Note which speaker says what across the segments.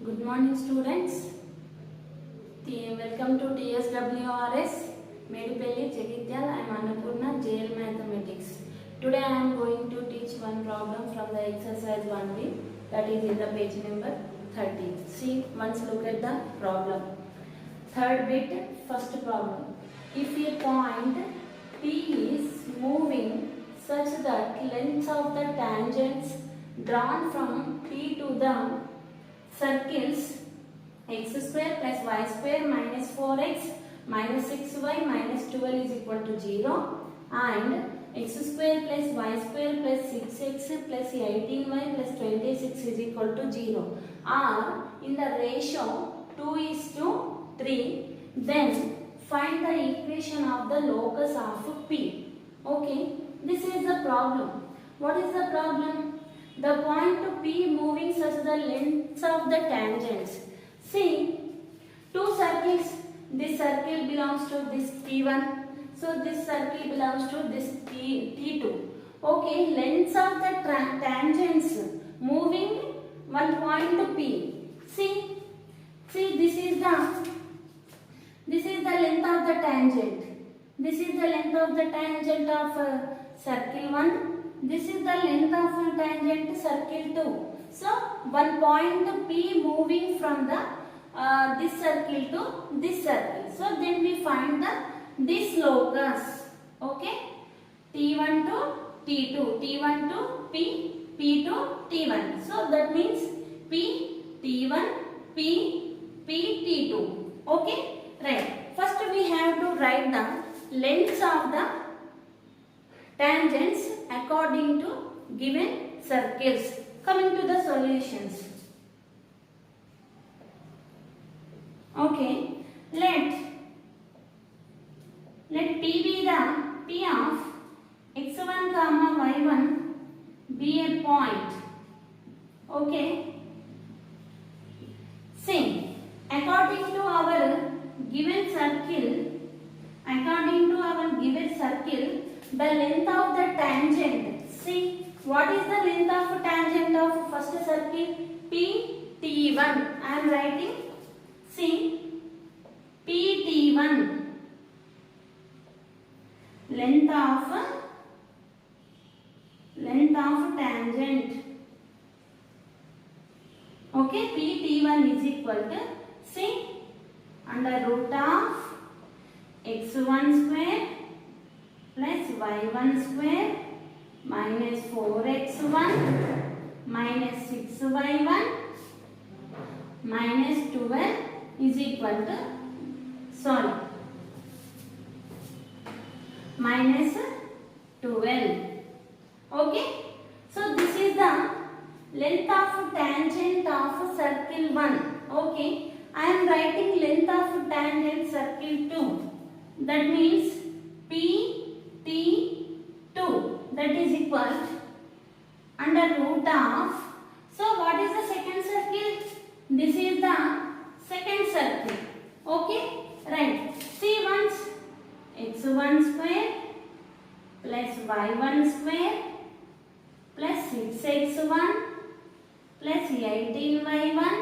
Speaker 1: Good morning students. Welcome to TSWRS Medipelli Jagithyal. I am Annapurna, JL Mathematics. Today I am going to teach one problem from the exercise 1B, that is in the page number 30. See, once look at the problem. Third bit, first problem. If a point P is moving such that lengths of the tangents drawn from P to the circles x square plus y square minus 4x minus 6y minus 12 is equal to 0 and x square plus y square plus 6x plus 18y plus 26 is equal to 0 are in the ratio 2:3, then find the equation of the locus of P. Okay, this is the problem. What is the problem? The point P moving such the lengths of the tangents. See, two circles. This circle belongs to this T1. So this circle belongs to this T2. Okay, lengths of the tangents moving one point P. See, this is the length of the tangent. This is the length of the tangent of circle 1. This is the length of tangent circle 2. So, one point P moving from the this circle to this circle. So, then we find this locus. Okay? T1 to T2, T1 to P, P to T1. So, that means P, T1, P, T2. Okay? Right. First, we have to write the lengths of the tangents according to given circles. Coming to the solutions. Okay, let P be the P of x1 comma y1 be a point. Okay. See, according to our given circle, the length of the tangent. See, what is the length of tangent of first circle? T1. I am writing. See, T1. Length of tangent. Okay, T1 is equal to, see, under root of x1 square plus y1 square minus 4x1 minus 6y1 minus 12 is equal to, minus 12. Okay. So, this is the length of tangent of circle 1. Okay. I am writing length of tangent circle 2. That means T2, that is equal to under root of, so what is the second circle? This is the second circle. Okay, right. See once, x1 square plus y1 square plus 6x1 plus 18y1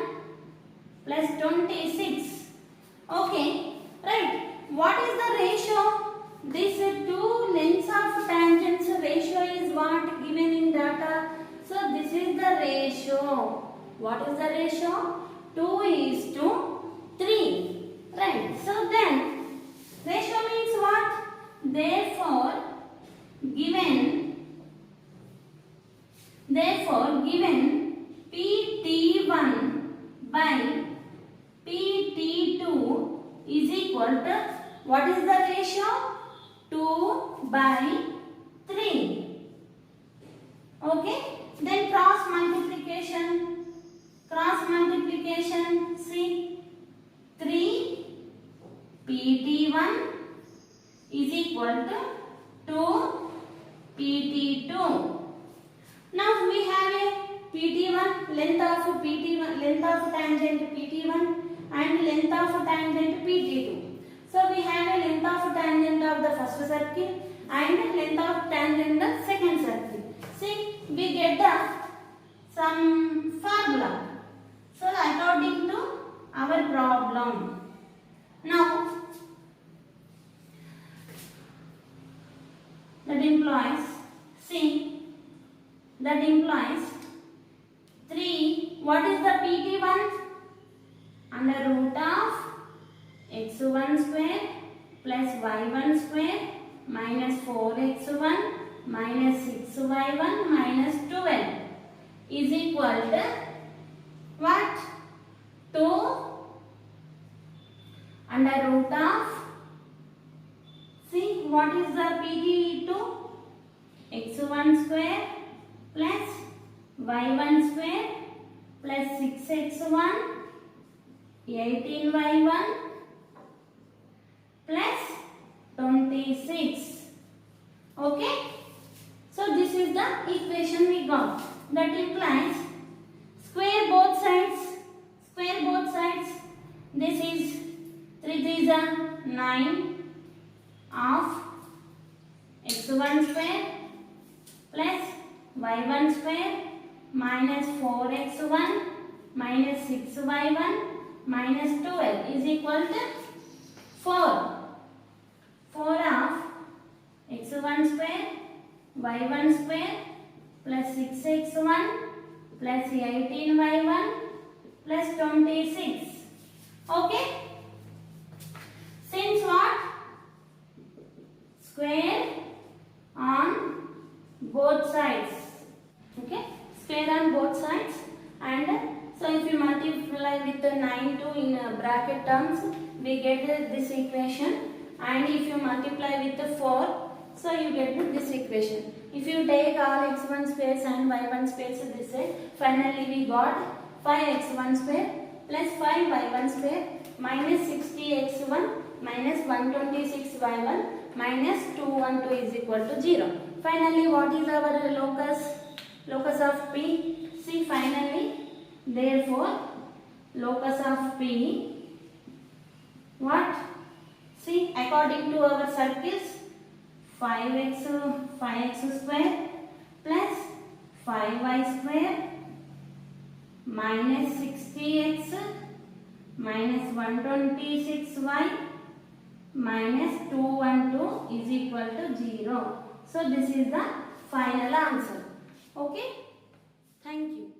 Speaker 1: plus 26. Okay, right. What is the ratio? This two lengths of tangents ratio is what given in data. So this is the ratio. What is the ratio? 2:3. Right. So then ratio means what? Therefore given PT1 by PT2 is equal to, what is the ratio? 2/3. Okay. Then cross multiplication. See, 3 PT1 is equal to 2 PT2. Now we have a PT1, length of tangent PT1 and length of tangent PT2. So we have a length of tangent of the first circle and length of tangent of the second circle. See, we get some formula. So according our problem. Now that implies, see, that implies 3. What is the PT1? Under root of x1 square plus y1 square minus 4x1 minus 6y1 minus 12 is equal to what? 2 under root of, see, what is the PT2? x1 square plus y1 square plus 6x1 18y1 plus 26. Okay, so this is the equation we got. That implies square both sides. Square both sides. This is 3 3 is 9 of x1 square plus y1 square minus 4x1 minus 6y1 minus 12 is equal to 4. 4 of x1 square y1 square plus 6x1 plus 18y1 plus 26. Okay? Since what? Square on both sides. Okay? Square on both sides, and so if you multiply with the 9 to in bracket terms, we get this equation, and if you multiply with the 4, so you get this equation. If you take all x1 squares and y1 squares this side, finally we got 5x1 square plus 5y1 square minus 60x1 minus 126y1 minus 212 is equal to 0. Finally, what is our locus? Locus of P. See, finally, therefore, locus of P, what? See, according to our circles, 5x square plus 5y square minus 60x minus 126y minus 212 is equal to 0. So this is the final answer. Okay? Thank you.